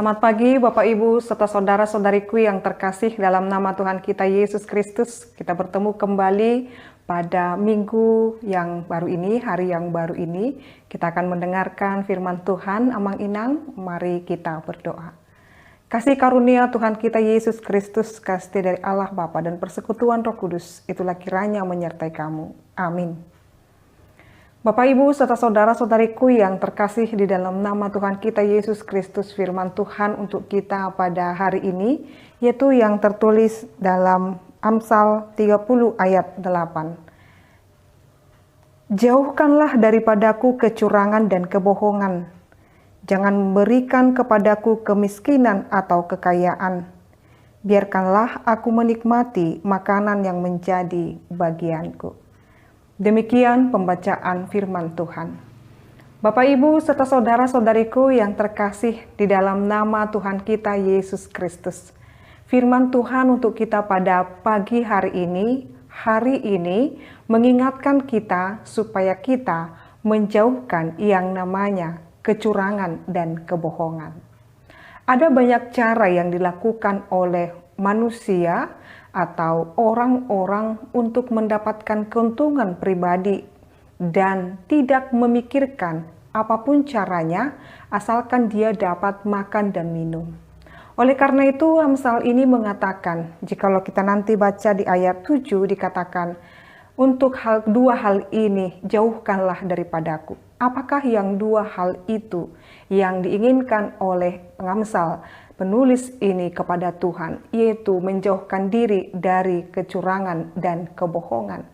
Selamat pagi Bapak Ibu serta saudara-saudariku yang terkasih dalam nama Tuhan kita Yesus Kristus. Kita bertemu kembali pada minggu yang baru ini, hari yang baru ini. Kita akan mendengarkan firman Tuhan Amang Inang. Mari kita berdoa. Kasih karunia Tuhan kita Yesus Kristus, kasih dari Allah Bapa dan persekutuan Roh Kudus, itulah kiranya menyertai kamu. Amin. Bapak Ibu serta saudara-saudariku yang terkasih di dalam nama Tuhan kita Yesus Kristus, firman Tuhan untuk kita pada hari ini yaitu yang tertulis dalam Amsal 30 ayat 8. Jauhkanlah daripadaku kecurangan dan kebohongan. Jangan memberikan kepadaku kemiskinan atau kekayaan. Biarkanlah aku menikmati makanan yang menjadi bagianku. Demikian pembacaan firman Tuhan. Bapak Ibu serta saudara-saudariku yang terkasih di dalam nama Tuhan kita Yesus Kristus. Firman Tuhan untuk kita pada pagi hari ini mengingatkan kita supaya kita menjauhkan yang namanya kecurangan dan kebohongan. Ada banyak cara yang dilakukan oleh manusia atau orang-orang untuk mendapatkan keuntungan pribadi dan tidak memikirkan apapun caranya asalkan dia dapat makan dan minum. Oleh karena itu Amsal ini mengatakan, jikalau kita nanti baca di ayat 7 dikatakan, untuk dua hal ini jauhkanlah daripadaku. Apakah yang dua hal itu yang diinginkan oleh pengamsal penulis ini kepada Tuhan, yaitu menjauhkan diri dari kecurangan dan kebohongan.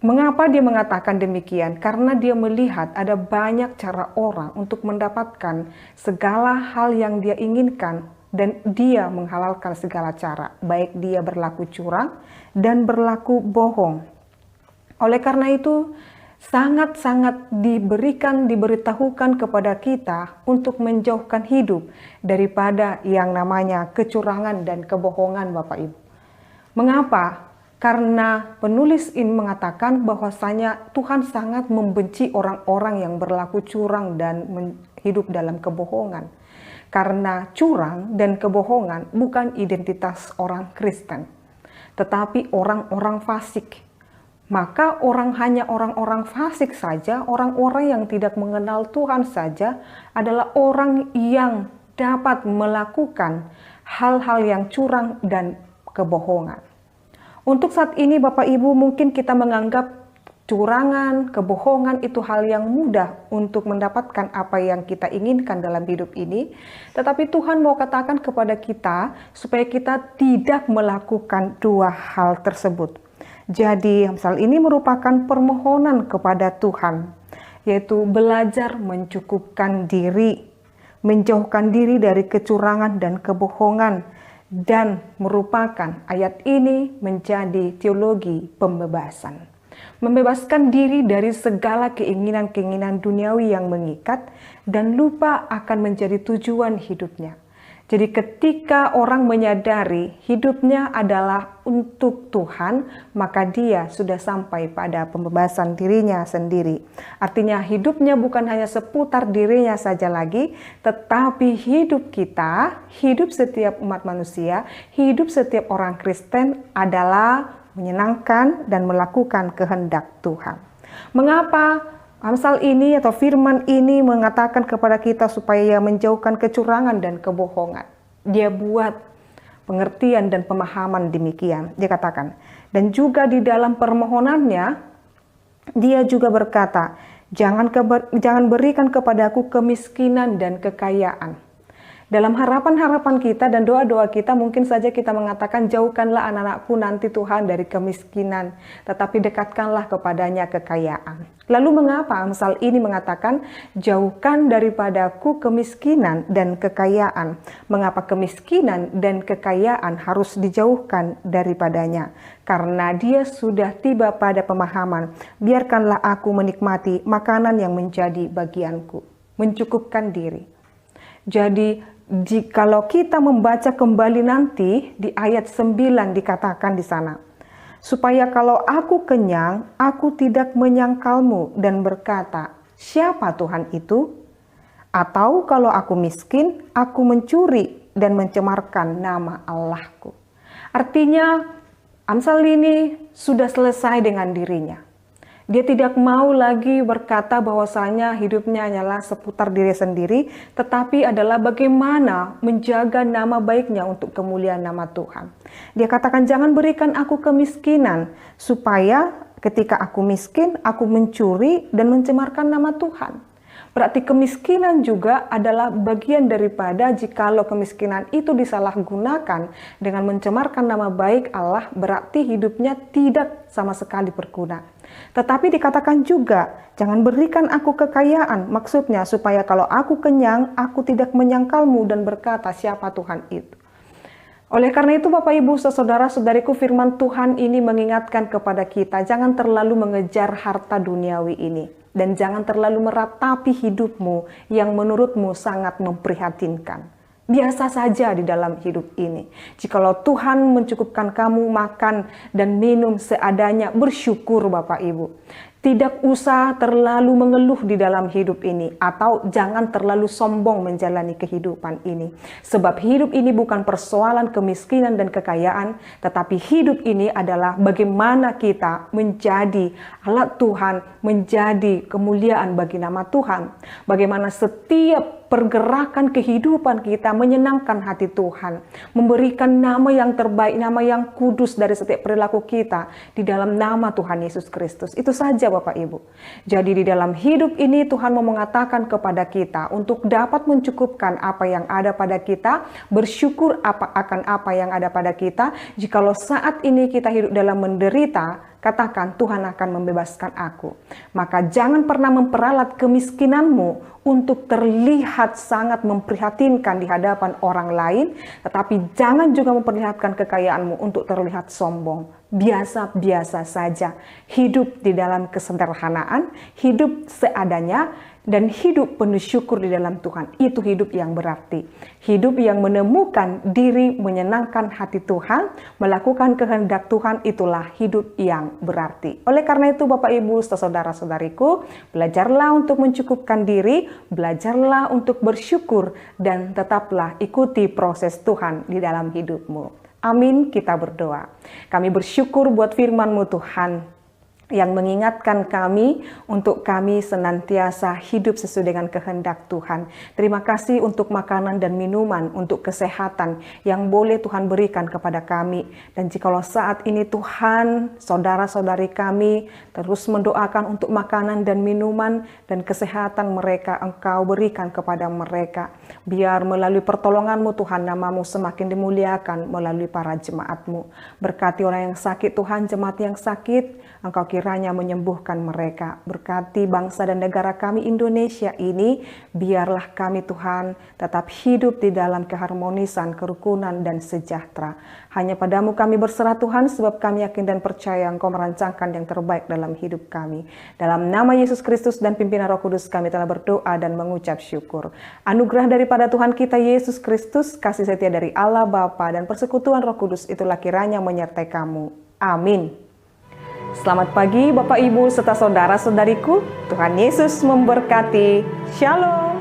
Mengapa dia mengatakan demikian? Karena dia melihat ada banyak cara orang untuk mendapatkan segala hal yang dia inginkan dan dia menghalalkan segala cara, baik dia berlaku curang dan berlaku bohong. Oleh karena itu, sangat-sangat diberitahukan kepada kita untuk menjauhkan hidup daripada yang namanya kecurangan dan kebohongan, Bapak Ibu. Mengapa? Karena penulis ini mengatakan bahwasanya Tuhan sangat membenci orang-orang yang berlaku curang dan hidup dalam kebohongan. Karena curang dan kebohongan bukan identitas orang Kristen, tetapi orang-orang fasik. Maka hanya orang-orang fasik saja, orang-orang yang tidak mengenal Tuhan saja adalah orang yang dapat melakukan hal-hal yang curang dan kebohongan. Untuk saat ini Bapak Ibu mungkin kita menganggap curangan, kebohongan itu hal yang mudah untuk mendapatkan apa yang kita inginkan dalam hidup ini. Tetapi Tuhan mau katakan kepada kita supaya kita tidak melakukan dua hal tersebut. Jadi Amsal ini merupakan permohonan kepada Tuhan, yaitu belajar mencukupkan diri, menjauhkan diri dari kecurangan dan kebohongan, dan merupakan ayat ini menjadi teologi pembebasan. Membebaskan diri dari segala keinginan-keinginan duniawi yang mengikat dan lupa akan menjadi tujuan hidupnya. Jadi ketika orang menyadari hidupnya adalah untuk Tuhan, maka dia sudah sampai pada pembebasan dirinya sendiri. Artinya hidupnya bukan hanya seputar dirinya saja lagi, tetapi hidup kita, hidup setiap umat manusia, hidup setiap orang Kristen adalah menyenangkan dan melakukan kehendak Tuhan. Mengapa Amsal ini atau firman ini mengatakan kepada kita supaya menjauhkan kecurangan dan kebohongan? Dia buat pengertian dan pemahaman demikian. Dia katakan, dan juga di dalam permohonannya, dia juga berkata, jangan berikan kepadaku kemiskinan dan kekayaan. Dalam harapan-harapan kita dan doa-doa kita mungkin saja kita mengatakan jauhkanlah anak-anakku nanti Tuhan dari kemiskinan, tetapi dekatkanlah kepadanya kekayaan. Lalu mengapa Amsal ini mengatakan jauhkan daripadaku kemiskinan dan kekayaan? Mengapa kemiskinan dan kekayaan harus dijauhkan daripadanya? Karena dia sudah tiba pada pemahaman, biarkanlah aku menikmati makanan yang menjadi bagianku, mencukupkan diri. Jadi jikalau kita membaca kembali nanti di ayat 9 dikatakan di sana, supaya kalau aku kenyang, aku tidak menyangkalmu dan berkata, siapa Tuhan itu? Atau kalau aku miskin, aku mencuri dan mencemarkan nama Allahku. Artinya, Amsal ini sudah selesai dengan dirinya. Dia tidak mau lagi berkata bahwasanya hidupnya hanyalah seputar diri sendiri, tetapi adalah bagaimana menjaga nama baiknya untuk kemuliaan nama Tuhan. Dia katakan, jangan berikan aku kemiskinan, supaya ketika aku miskin, aku mencuri dan mencemarkan nama Tuhan. Berarti kemiskinan juga adalah bagian daripada jikalau kemiskinan itu disalahgunakan dengan mencemarkan nama baik Allah, berarti hidupnya tidak sama sekali berguna. Tetapi dikatakan juga, jangan berikan aku kekayaan, maksudnya supaya kalau aku kenyang, aku tidak menyangkalmu dan berkata siapa Tuhan itu. Oleh karena itu Bapak Ibu saudara-saudariku, firman Tuhan ini mengingatkan kepada kita, jangan terlalu mengejar harta duniawi ini. Dan jangan terlalu meratapi hidupmu yang menurutmu sangat memprihatinkan. Biasa saja di dalam hidup ini. Jikalau Tuhan mencukupkan kamu makan dan minum seadanya, bersyukur Bapak Ibu. Tidak usah terlalu mengeluh di dalam hidup ini, atau jangan terlalu sombong menjalani kehidupan ini. Sebab hidup ini bukan persoalan kemiskinan dan kekayaan, tetapi hidup ini adalah bagaimana kita menjadi alat Tuhan, menjadi kemuliaan bagi nama Tuhan. Bagaimana setiap pergerakan kehidupan kita menyenangkan hati Tuhan, memberikan nama yang terbaik, nama yang kudus dari setiap perilaku kita di dalam nama Tuhan Yesus Kristus. Itu saja Bapak Ibu. Jadi di dalam hidup ini Tuhan mau mengatakan kepada kita untuk dapat mencukupkan apa yang ada pada kita, bersyukur akan apa yang ada pada kita. Jikalau saat ini kita hidup dalam menderita, katakan Tuhan akan membebaskan aku. Maka jangan pernah memperalat kemiskinanmu untuk terlihat sangat memprihatinkan di hadapan orang lain, tetapi jangan juga memperlihatkan kekayaanmu untuk terlihat sombong. Biasa-biasa saja, hidup di dalam kesederhanaan, hidup seadanya, dan hidup penuh syukur di dalam Tuhan. Itu hidup yang berarti. Hidup yang menemukan diri, menyenangkan hati Tuhan, melakukan kehendak Tuhan, itulah hidup yang berarti. Oleh karena itu Bapak Ibu, saudara-saudariku, belajarlah untuk mencukupkan diri, belajarlah untuk bersyukur, dan tetaplah ikuti proses Tuhan di dalam hidupmu. Amin, kita berdoa. Kami bersyukur buat firman-Mu Tuhan, yang mengingatkan kami untuk kami senantiasa hidup sesuai dengan kehendak Tuhan. Terima kasih untuk makanan dan minuman, untuk kesehatan yang boleh Tuhan berikan kepada kami. Dan jikalau saat ini Tuhan, saudara-saudari kami terus mendoakan untuk makanan dan minuman dan kesehatan mereka, Engkau berikan kepada mereka. Biar melalui pertolongan-Mu Tuhan, nama-Mu semakin dimuliakan melalui para jemaat-Mu. Berkati orang yang sakit Tuhan, jemaat yang sakit, Engkau kiranya menyembuhkan mereka. Berkati bangsa dan negara kami Indonesia ini, biarlah kami Tuhan tetap hidup di dalam keharmonisan, kerukunan, dan sejahtera. Hanya padamu kami berserah Tuhan, sebab kami yakin dan percaya Engkau merancangkan yang terbaik dalam hidup kami. Dalam nama Yesus Kristus dan pimpinan Roh Kudus kami telah berdoa dan mengucap syukur. Anugerah daripada Tuhan kita Yesus Kristus, kasih setia dari Allah Bapa, dan persekutuan Roh Kudus itulah kiranya menyertai kamu. Amin. Selamat pagi Bapak Ibu serta saudara-saudariku. Tuhan Yesus memberkati. Shalom.